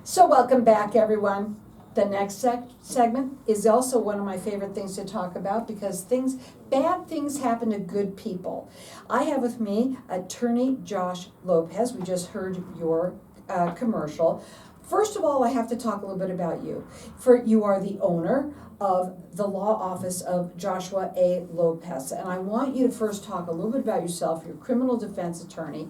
So welcome back, everyone. The next segment is also one of my favorite things to talk about because bad things happen to good people. I have with me Attorney Josh Lopez. We just heard your commercial. First of all, I have to talk a little bit about you. You are the owner of the law office of Joshua A. Lopez, and I want you to first talk a little bit about yourself. You're a criminal defense attorney.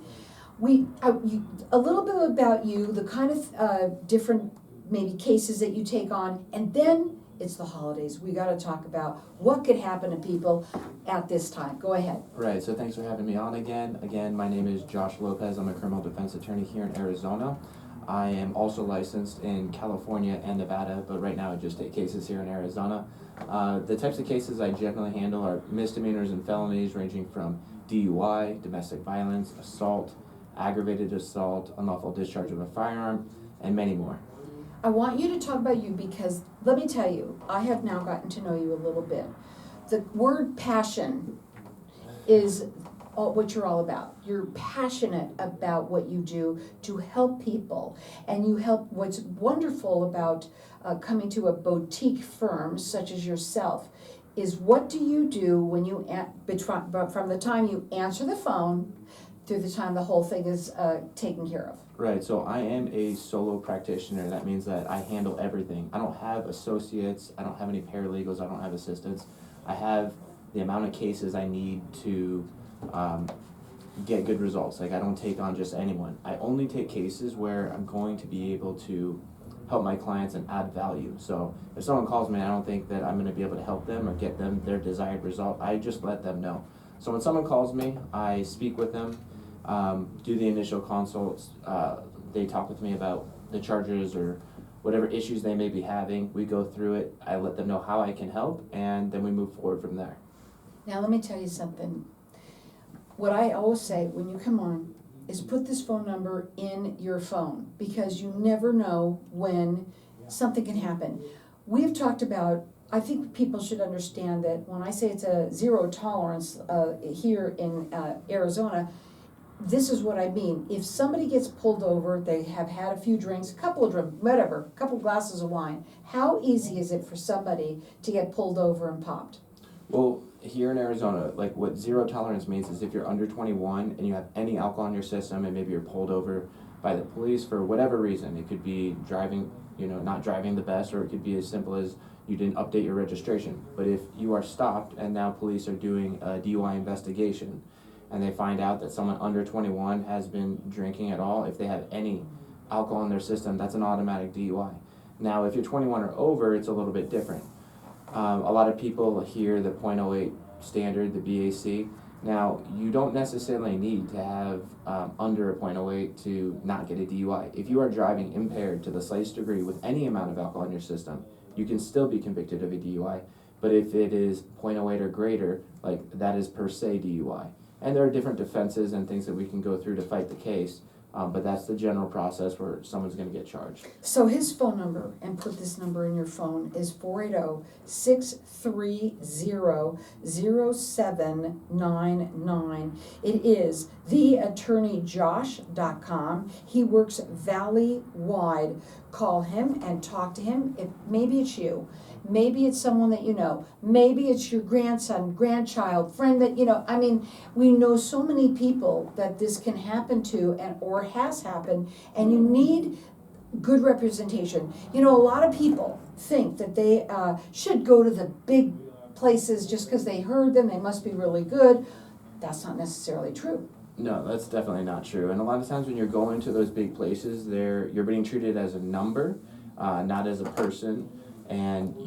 A little bit about you, the kind of different maybe cases that you take on, and then it's the holidays. We got to talk about what could happen to people at this time. Go ahead. Right, so thanks for having me on again. Again, my name is Josh Lopez. I'm a criminal defense attorney here in Arizona. I am also licensed in California and Nevada, but right now I just take cases here in Arizona. The types of cases I generally handle are misdemeanors and felonies ranging from DUI, domestic violence, assault, aggravated assault, unlawful discharge of a firearm, and many more. I want you to talk about you because let me tell you, I have now gotten to know you a little bit. The word passion is what you're all about. You're passionate about what you do to help people, and you help. What's wonderful about coming to a boutique firm such as yourself is what do you do when you from the time you answer the phone through the time the whole thing is taken care of. Right, so I am a solo practitioner. That means that I handle everything. I don't have associates, I don't have any paralegals, I don't have assistants. I have the amount of cases I need to get good results. Like, I don't take on just anyone. I only take cases where I'm going to be able to help my clients and add value. So if someone calls me, I don't think that I'm going to be able to help them or get them their desired result. I just let them know. So when someone calls me, I speak with them, do the initial consults. They talk with me about the charges or whatever issues they may be having. We go through it. I let them know how I can help, and then we move forward from there. Now let me tell you something. What I always say when you come on is put this phone number in your phone because you never know when something can happen. We've talked about, I think people should understand that when I say it's a zero tolerance here in Arizona, this is what I mean. If somebody gets pulled over, they have had a few drinks, a couple of drinks, whatever, a couple of glasses of wine, how easy is it for somebody to get pulled over and popped? Well, here in Arizona, like what zero tolerance means is if you're under 21 and you have any alcohol in your system and maybe you're pulled over by the police for whatever reason, it could be driving, not driving the best, or it could be as simple as you didn't update your registration. But if you are stopped and now police are doing a DUI investigation and they find out that someone under 21 has been drinking at all, if they have any alcohol in their system, that's an automatic DUI. Now, if you're 21 or over, it's a little bit different. A lot of people hear the .08 standard, the BAC. Now, you don't necessarily need to have under a .08 to not get a DUI. If you are driving impaired to the slightest degree with any amount of alcohol in your system, you can still be convicted of a DUI. But if it is .08 or greater, like that is per se DUI. And there are different defenses and things that we can go through to fight the case. But that's the general process where someone's going to get charged. So his phone number, and put this number in your phone, is 480-630-0799. It is theattorneyjosh.com. He works valley-wide. Call him and talk to him. Maybe it's you. Maybe it's someone that you know. Maybe it's your grandson, grandchild, friend that we know so many people that this can happen to or has happened, and you need good representation. A lot of people think that they should go to the big places just because they heard them, they must be really good. That's not necessarily true. No, that's definitely not true. And a lot of times when you're going to those big places, you're being treated as a number, not as a person. And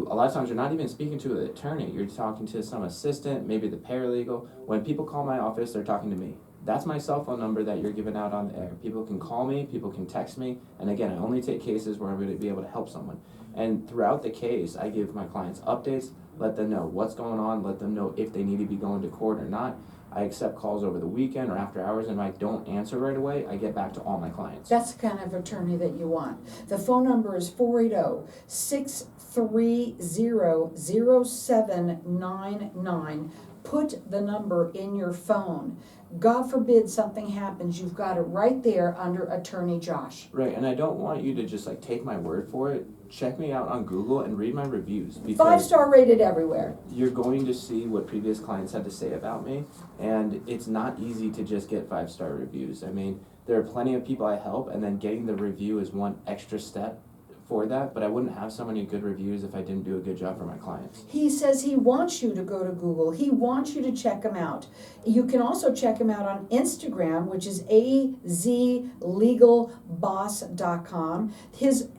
a lot of times you're not even speaking to an attorney. You're talking to some assistant, maybe the paralegal. When people call my office, they're talking to me. That's my cell phone number that you're giving out on the air. People can call me, people can text me. And again, I only take cases where I'm going to be able to help someone. And throughout the case, I give my clients updates, let them know what's going on, let them know if they need to be going to court or not. I accept calls over the weekend or after hours, and if I don't answer right away, I get back to all my clients. That's the kind of attorney that you want. The phone number is 480-630-0799. Put the number in your phone. God forbid something happens, you've got it right there under Attorney Josh. Right, and I don't want you to just like take my word for it. Check me out on Google and read my reviews, because 5-star rated everywhere. you're going to see what previous clients had to say about me, and it's not easy to just get 5-star reviews. I mean, there are plenty of people I help, and then getting the review is one extra step for that, but I wouldn't have so many good reviews if I didn't do a good job for my clients. He says he wants you to go to Google. He wants you to check him out. You can also check him out on Instagram, which is azlegalboss.com. His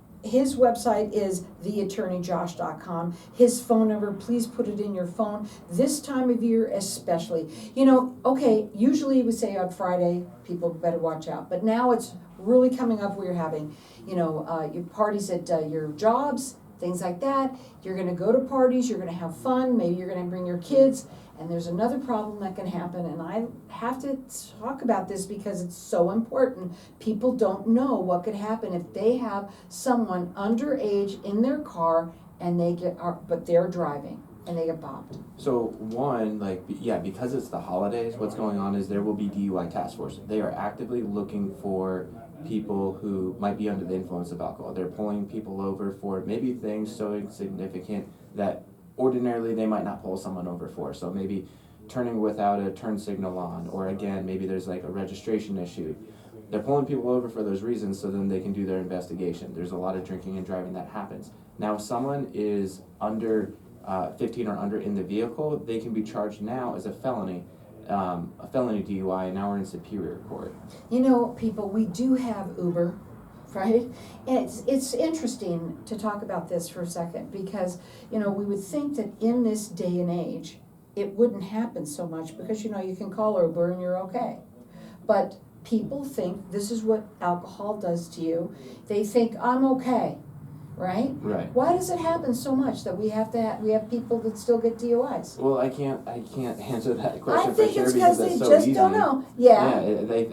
website is theattorneyjosh.com. His phone number, please put it in your phone. This time of year especially. You know, okay, usually we say on Friday, people better watch out. But now it's really coming up where you're having, your parties at your jobs, things like that. You're gonna go to parties, you're gonna have fun, maybe you're gonna bring your kids. And there's another problem that can happen, and I have to talk about this because it's so important. People don't know what could happen if they have someone underage in their car and but they're driving and they get bombed. So one, because it's the holidays, what's going on is there will be DUI task force. They are actively looking for people who might be under the influence of alcohol. They're pulling people over for maybe things so insignificant that ordinarily they might not pull someone over for. So maybe turning without a turn signal on, or again, maybe there's like a registration issue. They're pulling people over for those reasons so then they can do their investigation. There's a lot of drinking and driving that happens. Now, if someone is under 15 or under in the vehicle, they can be charged now as a felony DUI, and now we're in Superior Court. People, we do have Uber, right? And it's interesting to talk about this for a second because, we would think that in this day and age, it wouldn't happen so much because, you can call Uber and you're okay. But people think this is what alcohol does to you. They think, I'm okay, right? Right. Why does it happen so much that we have people that still get DUIs? Well, I can't answer that question I think for sure it's because they that's so just easy. don't know. Yeah.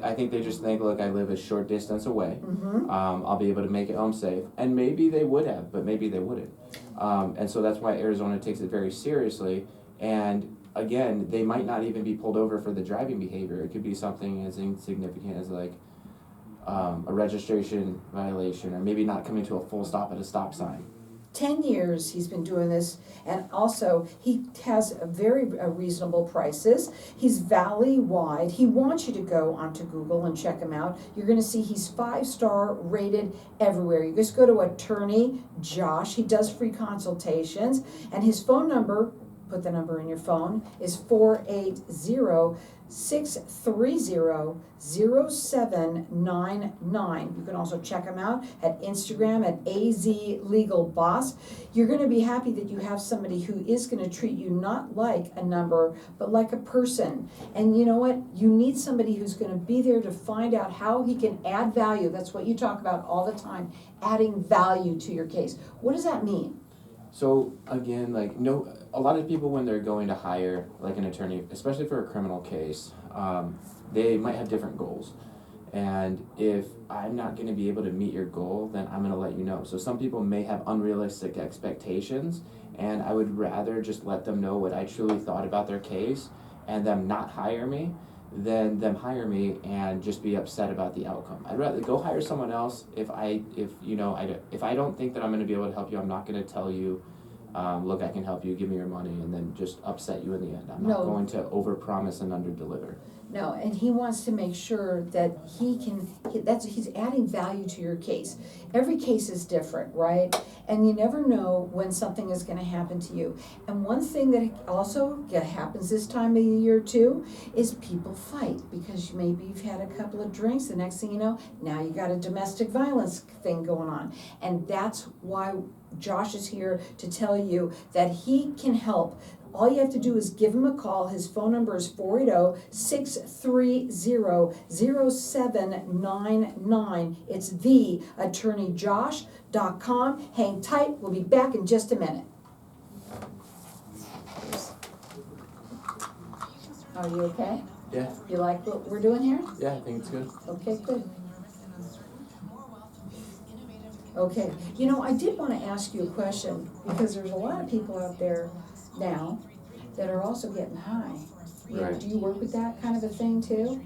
I think they just think, look, I live a short distance away. Mm-hmm. I'll be able to make it home safe, and maybe they would have, but maybe they wouldn't. And so that's why Arizona takes it very seriously. And again, they might not even be pulled over for the driving behavior. It could be something as insignificant as like a registration violation, or maybe not coming to a full stop at a stop sign. 10 years he's been doing this, and also he has very reasonable prices. He's valley-wide. He wants you to go onto Google and check him out. You're going to see he's 5-star rated everywhere. You just go to Attorney Josh. He does free consultations, and his phone number, put the number in your phone, is 480-630-0799. You can also check him out at Instagram at azlegalboss. You're going to be happy that you have somebody who is going to treat you not like a number, but like a person. And you know what? You need somebody who's going to be there to find out how he can add value. That's what you talk about all the time, adding value to your case. What does that mean? So again, a lot of people when they're going to hire like an attorney, especially for a criminal case, they might have different goals. And if I'm not going to be able to meet your goal, then I'm going to let you know. So some people may have unrealistic expectations, and I would rather just let them know what I truly thought about their case and them not hire me than them hire me and just be upset about the outcome. I'd rather go hire someone else if I don't think that I'm going to be able to help you. I'm not going to tell you, look, I can help you, give me your money, and then just upset you in the end. I'm not going to overpromise and underdeliver. No, and he wants to make sure that he's adding value to your case. Every case is different, right? And you never know when something is going to happen to you. And one thing that also happens this time of the year too is people fight because maybe you've had a couple of drinks. The next thing you know, now you got a domestic violence thing going on. And that's why Josh is here to tell you that he can help. All you have to do is give him a call. His phone number is 480-630-0799. It's theattorneyjosh.com. Hang tight. We'll be back in just a minute. Are you okay? Yeah. You like what we're doing here? Yeah, I think it's good. Okay, good. Okay, I did want to ask you a question because there's a lot of people out there now that are also getting high. Right. Do you work with that kind of a thing too?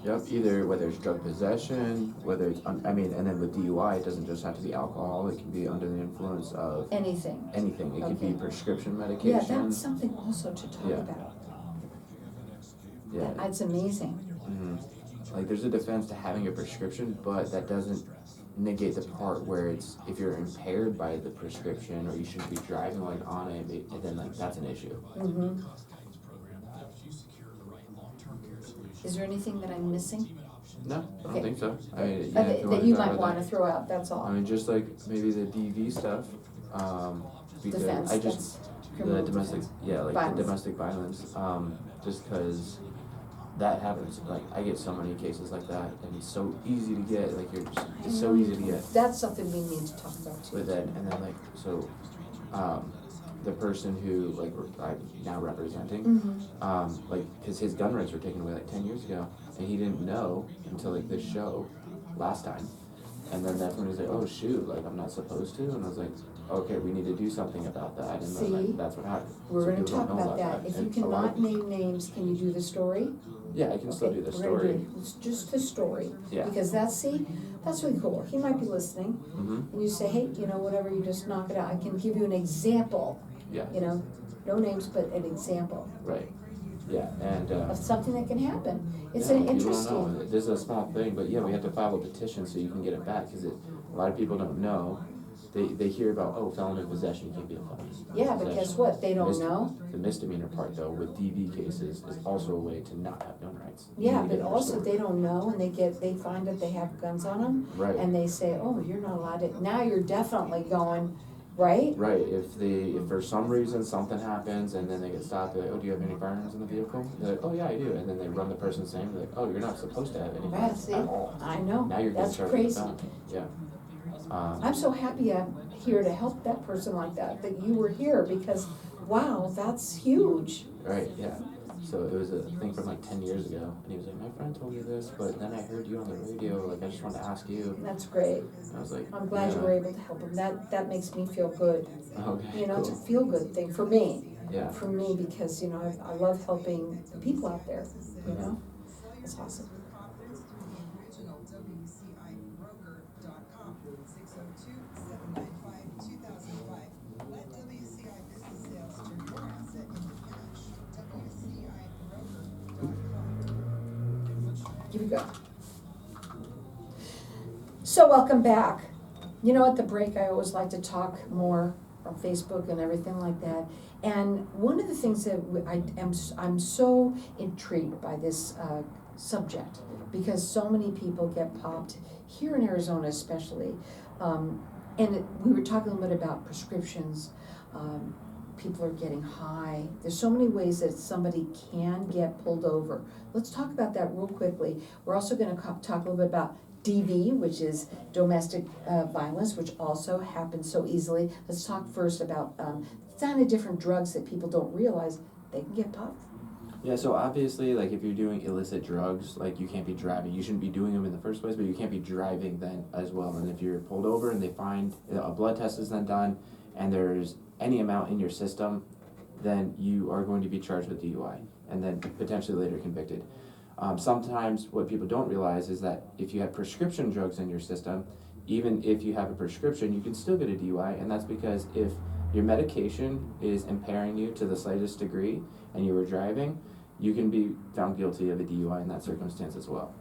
Yep. Either whether it's drug possession, whether it's and then with DUI, it doesn't just have to be alcohol. It can be under the influence of Anything. anything. It could be Okay. prescription Yeah, medication. that's something also to talk about. Yeah. That's amazing. Like there's a defense to having a prescription, but that doesn't negate the part where it's if you're impaired by the prescription or you shouldn't be driving like on it, and then like that's an issue. Is there anything that I'm missing? No, I Okay. don't think so. I mean, That you might want to throw out, that's all. I mean, just like maybe the DV stuff, because Defense, I just that's the criminal domestic, defense. yeah, like Violence. the domestic violence, just because that happens. Like I get so many cases like that, and it's so easy to get. Like it's so easy to get. That's something we need to talk about too. But then like so, the person who like I'm now representing, like because his gun rights were taken away like 10 years ago, and he didn't know until like this show last time, and then that's when he's like, oh shoot, like I'm not supposed to, and I was like, okay, we need to do something about that, and then See? that's what happened. We're So gonna people don't talk know about that. If you And a lot cannot name names, can you do the story? yeah, I can still do the We're gonna story. do it's just the story. Yeah. Because that's really cool. He might be listening, and you say, hey, whatever, you just knock it out. I can give you an example, Yeah. no names, but an example Right. Yeah, and of something that can happen. It's yeah, an people don't interesting. know. This is a small thing, but yeah, we have to file a petition so you can get it back because a lot of people don't know. They hear about felony possession can't be a felony. Yeah, but guess what? They don't Mis- know. The misdemeanor part though with DV cases is also a way to not have gun rights. You Yeah, need to but get also restored. they don't know, and they find that they have guns on them, Right. and they say, oh, you're not allowed to. Now you're definitely going, right? Right. If for some reason something happens and then they get stopped, they're like, oh, do you have any firearms in the vehicle? They're like, oh yeah, I do. And then they run the person's name. They're like, oh, you're not supposed to have any Right, firearms see, at all. I know. Now you're getting That's charged with crazy. felony. Yeah. I'm so happy I'm here to help that person like that you were here, because, wow, that's huge. Right, yeah. So it was a thing from like 10 years ago, and he was like, my friend told me this, but then I heard you on the radio, like I just wanted to ask you. That's great. And I was like, I'm glad you were able to help him. That makes me feel good. Okay, It's a cool. feel-good thing for me. Yeah. For me, because, I love helping the people out there, It's awesome. Here we go. So welcome back. At the break, I always like to talk more on Facebook and everything like that. And one of the things that I'm so intrigued by this subject, because so many people get popped here in Arizona, especially. We were talking a little bit about prescriptions. People are getting high. There's so many ways that somebody can get pulled over. Let's talk about that real quickly. We're also going to talk a little bit about DV, which is domestic violence, which also happens so easily. Let's talk first about the kind of different drugs that people don't realize they can get popped. Yeah, so obviously, like if you're doing illicit drugs, like you can't be driving. You shouldn't be doing them in the first place, but you can't be driving then as well. And if you're pulled over and they find a blood test is then done, and there's any amount in your system, then you are going to be charged with DUI and then potentially later convicted. Sometimes what people don't realize is that if you have prescription drugs in your system, even if you have a prescription, you can still get a DUI, and that's because if your medication is impairing you to the slightest degree and you were driving, you can be found guilty of a DUI in that circumstance as well.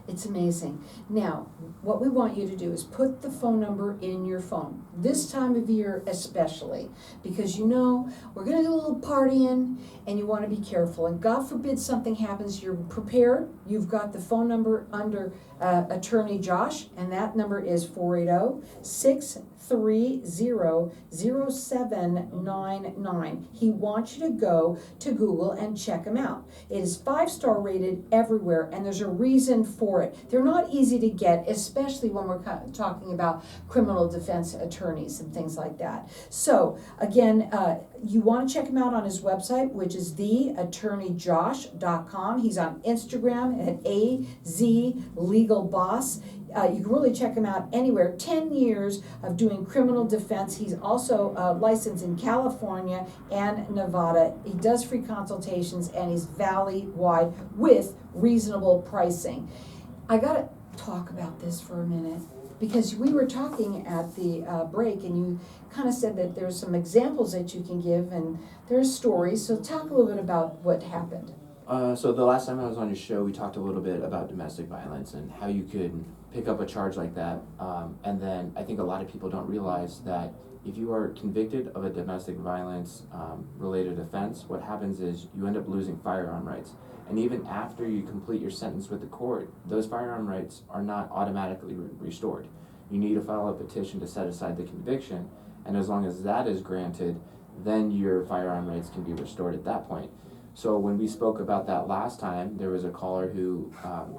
It's amazing. Now, what we want you to do is put the phone number in your phone. This time of year especially, because we're going to do a little partying and you want to be careful. And God forbid something happens, you're prepared. You've got the phone number under Attorney Josh, and that number is 480-630-0799. He wants you to go to Google and check him out. It is 5-star rated everywhere, and there's a reason for it. They're not easy to get, especially when we're talking about criminal defense attorneys and things like that. So again, you want to check him out on his website, which is theattorneyjosh.com. He's on Instagram at AZLegalBoss. You can really check him out anywhere. 10 years of doing criminal defense. He's also licensed in California and Nevada. He does free consultations, and he's valley-wide with reasonable pricing. I gotta talk about this for a minute, because we were talking at the break, and you kind of said that there's some examples that you can give, and there's stories. So talk a little bit about what happened. So the last time I was on your show, we talked a little bit about domestic violence and how you could pick up a charge like that. And then I think a lot of people don't realize that if you are convicted of a domestic violence related offense, what happens is you end up losing firearm rights. And even after you complete your sentence with the court, those firearm rights are not automatically restored. You need to file a petition to set aside the conviction, and as long as that is granted, then your firearm rights can be restored at that point. So when we spoke about that last time, there was a caller who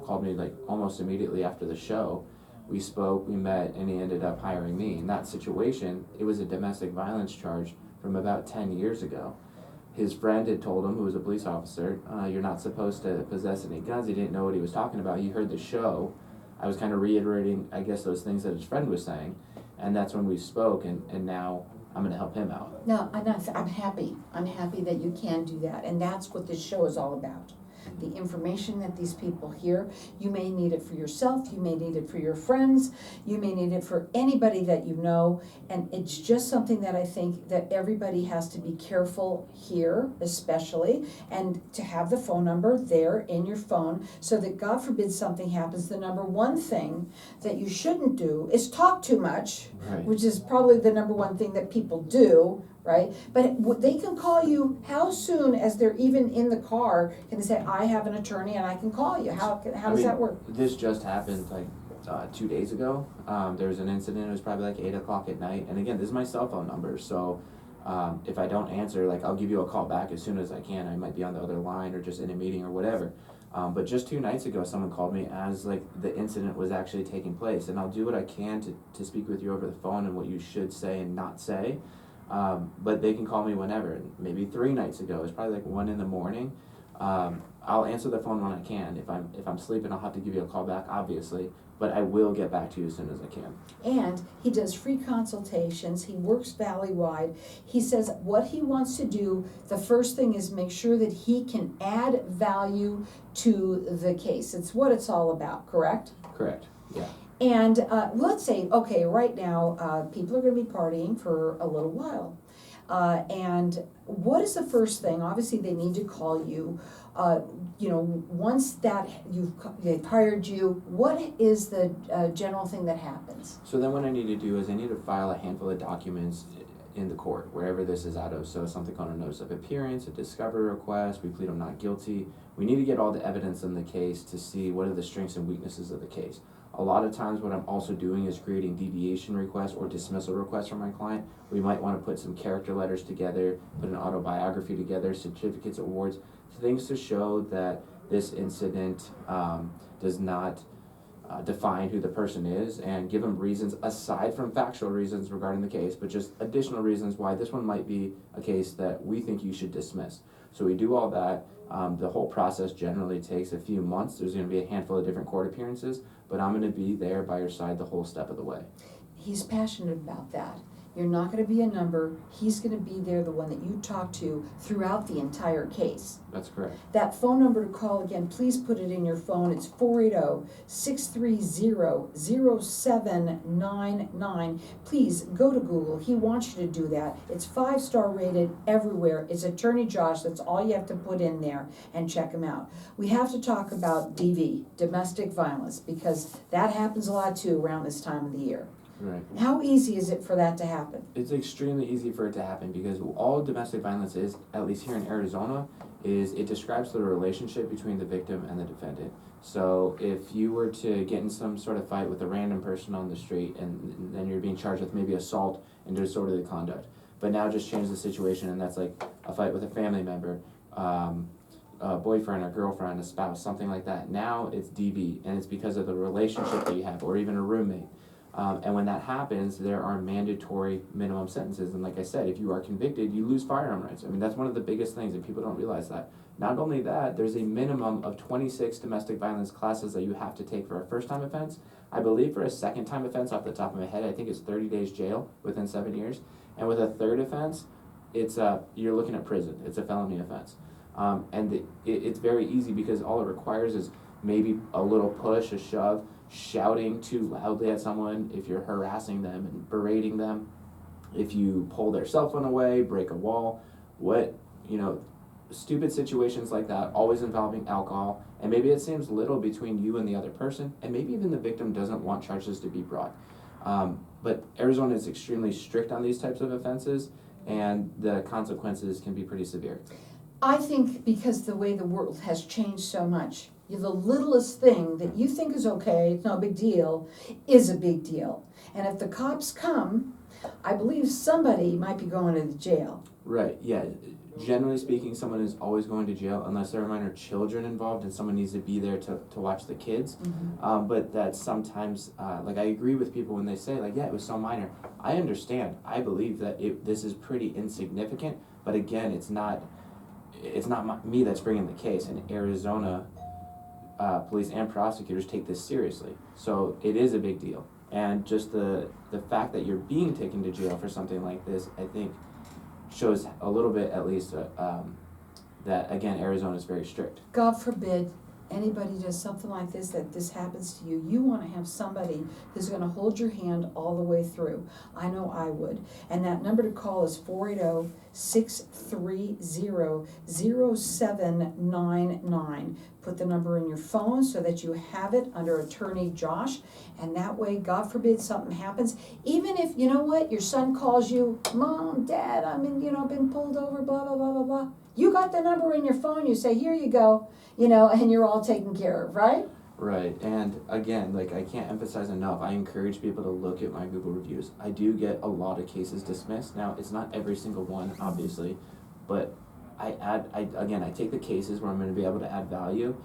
called me like almost immediately after the show. We spoke, we met, and he ended up hiring me. In that situation, it was a domestic violence charge from about 10 years ago. His friend had told him, who was a police officer, you're not supposed to possess any guns. He didn't know what he was talking about. He heard the show. I was kind of reiterating, I guess, those things that his friend was saying. And that's when we spoke, and now I'm going to help him out. No, I'm happy. I'm happy that you can do that, and that's what this show is all about. The information that these people hear, you may need it for yourself, you may need it for your friends, you may need it for anybody that you know, and it's just something that I think that everybody has to be careful here, especially, and to have the phone number there in your phone so that God forbid something happens. The number one thing that you shouldn't do is talk too much, Right. which is probably the number one thing that people do. Right? But they can call you how soon as they're even in the car can they say, I have an attorney and I can call you. How does that work? This just happened like 2 days ago. There was an incident, it was probably like 8 o'clock at night. And again, this is my cell phone number, so if I don't answer, like I'll give you a call back as soon as I can. I might be on the other line or just in a meeting or whatever. But just 2 nights ago, someone called me as like the incident was actually taking place. And I'll do what I can to speak with you over the phone and what you should say and not say. But they can call me whenever. Maybe 3 nights ago, it's probably like 1 a.m. I'll answer the phone when I can. If I'm sleeping, I'll have to give you a call back, obviously, but I will get back to you as soon as I can. And he does free consultations. He works valley-wide. He says what he wants to do, the first thing is make sure that he can add value to the case. It's what it's all about, correct? Correct, yeah. And let's say, okay, right now, people are going to be partying for a little while. And what is the first thing? Obviously, they need to call you. Once that they've hired you, what is the general thing that happens? So then what I need to do is I need to file a handful of documents in the court, wherever this is out of. So something called a notice of appearance, a discovery request, we plead them not guilty. We need to get all the evidence in the case to see what are the strengths and weaknesses of the case. A lot of times what I'm also doing is creating deviation requests or dismissal requests for my client. We might want to put some character letters together, put an autobiography together, certificates, awards, things to show that this incident does not define who the person is, and give them reasons aside from factual reasons regarding the case, but just additional reasons why this one might be a case that we think you should dismiss. So we do all that. The whole process generally takes a few months. There's going to be a handful of different court appearances, but I'm going to be there by your side the whole step of the way. He's passionate about that. You're not going to be a number. He's going to be there, the one that you talk to throughout the entire case. That's correct. That phone number to call, again, please put it in your phone. It's 480-630-0799. Please go to Google. He wants you to do that. It's 5-star rated everywhere. It's Attorney Josh. That's all you have to put in there and check him out. We have to talk about DV, domestic violence, because that happens a lot too around this time of the year. Right. How easy is it for that to happen? It's extremely easy for it to happen because all domestic violence is, at least here in Arizona, is it describes the relationship between the victim and the defendant. So if you were to get in some sort of fight with a random person on the street and then you're being charged with maybe assault and disorderly conduct, but now just change the situation and that's like a fight with a family member, a boyfriend or girlfriend, a spouse, something like that. Now it's DV, and it's because of the relationship that you have, or even a roommate. And when that happens, there are mandatory minimum sentences. And like I said, if you are convicted, you lose firearm rights. I mean, that's one of the biggest things, and people don't realize that. Not only that, there's a minimum of 26 domestic violence classes that you have to take for a first-time offense. I believe for a second time offense, off the top of my head, I think it's 30 days jail within 7 years. And with a third offense, it's you're looking at prison. It's a felony offense. It's very easy because all it requires is maybe a little push, a shove, shouting too loudly at someone, if you're harassing them and berating them, if you pull their cell phone away, break a wall, stupid situations like that, always involving alcohol, and maybe it seems little between you and the other person, and maybe even the victim doesn't want charges to be brought. But Arizona is extremely strict on these types of offenses, and the consequences can be pretty severe. I think because the way the world has changed so much, the littlest thing that you think is okay, it's no big deal, is a big deal. And if the cops come, I believe somebody might be going to the jail. Right, yeah. Generally speaking, someone is always going to jail unless there are minor children involved and someone needs to be there to watch the kids. Mm-hmm. But that sometimes, I agree with people when they say, yeah, it was so minor. I understand. I believe that this is pretty insignificant, but again, it's not me that's bringing the case. In Arizona, police and prosecutors take this seriously. So it is a big deal. And just the fact that you're being taken to jail for something like this, I think, shows a little bit, at least, that, again, Arizona is very strict. God forbid anybody does something like this, that this happens to you. You want to have somebody who's going to hold your hand all the way through. I know I would. And that number to call is 480-630-0799. Put the number in your phone so that you have it under Attorney Josh, and that way, God forbid something happens. Even if, you know what, your son calls you, Mom, Dad, been pulled over, blah, blah, blah, blah, blah. You got the number in your phone, you say, here you go, and you're all taken care of, right? Right, and again, I can't emphasize enough, I encourage people to look at my Google reviews. I do get a lot of cases dismissed. Now, it's not every single one, obviously, but I take the cases where I'm going to be able to add value.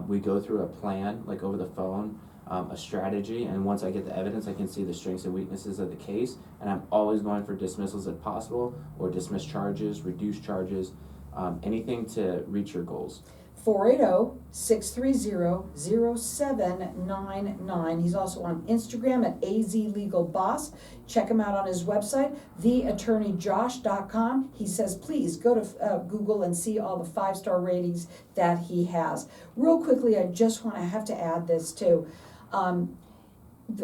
We go through a plan, over the phone, a strategy, and once I get the evidence, I can see the strengths and weaknesses of the case, and I'm always going for dismissals if possible, or dismiss charges, reduce charges, anything to reach your goals. 480-630-0799. He's also on Instagram at azlegalboss. Check him out on his website, theattorneyjosh.com. He says, please go to Google and see all the 5-star ratings that he has. Real quickly, I have to add this too. A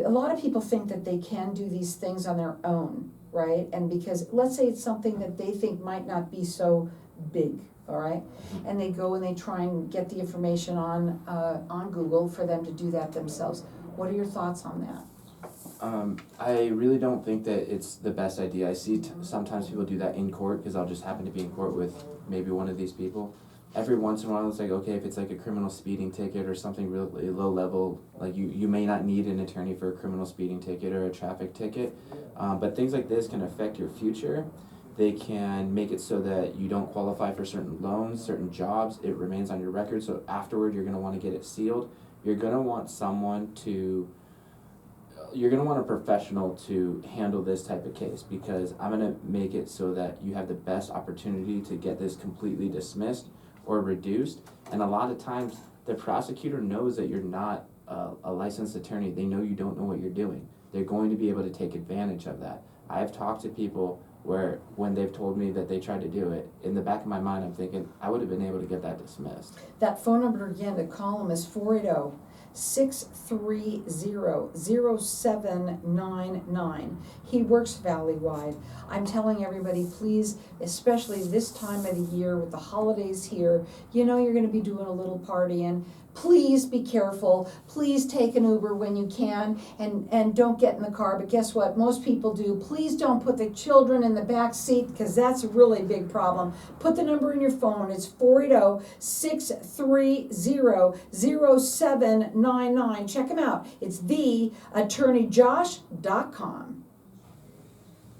lot of people think that they can do these things on their own, right? And because, let's say it's something that they think might not be so big. All right, and they go and they try and get the information on Google for them to do that themselves. What are your thoughts on that? I really don't think that it's the best idea. I see sometimes people do that in court because I'll just happen to be in court with maybe one of these people. Every once in a while, it's okay, if it's a criminal speeding ticket or something really low level, you may not need an attorney for a criminal speeding ticket or a traffic ticket, but things like this can affect your future. They can make it so that you don't qualify for certain loans, certain jobs. It remains on your record, so afterward you're going to want to get it sealed. You're going to want a professional to handle this type of case, because I'm going to make it so that you have the best opportunity to get this completely dismissed or reduced. And a lot of times the prosecutor knows that you're not a licensed attorney. They know you don't know what you're doing. They're going to be able to take advantage of that. I've talked to people where when they've told me that they tried to do it, in the back of my mind I'm thinking, I would have been able to get that dismissed. That phone number again to call him is 480-630-0799. He works valley-wide. I'm telling everybody, please, especially this time of the year with the holidays here, you're going to be doing a little partying. Please be careful. Please take an Uber when you can, and don't get in the car. But guess what? Most people do. Please don't put the children in the back seat, because that's a really big problem. Put the number in your phone. It's 480-630-0799. Check him out. It's theattorneyjosh.com.